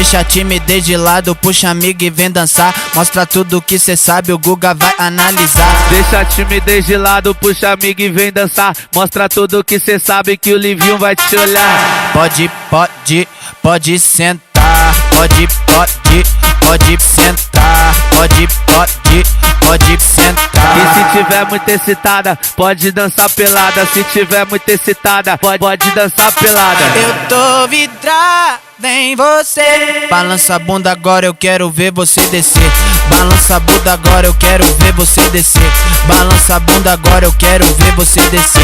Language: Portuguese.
Deixa a timidez de lado, puxa amigo e vem dançar. Mostra tudo que cê sabe, o Guga vai analisar. Deixa a timidez de lado, puxa amigo e vem dançar. Mostra tudo que cê sabe que o Livinho vai te olhar. Pode sentar. Pode sentar. Pode sentar. E se tiver muito excitada, pode dançar pelada. Se tiver muito excitada, pode dançar pelada. Eu tô vidrada em você. Balança a bunda agora, eu quero ver você descer. Balança a bunda agora, eu quero ver você descer. Balança a bunda agora, eu quero ver você descer.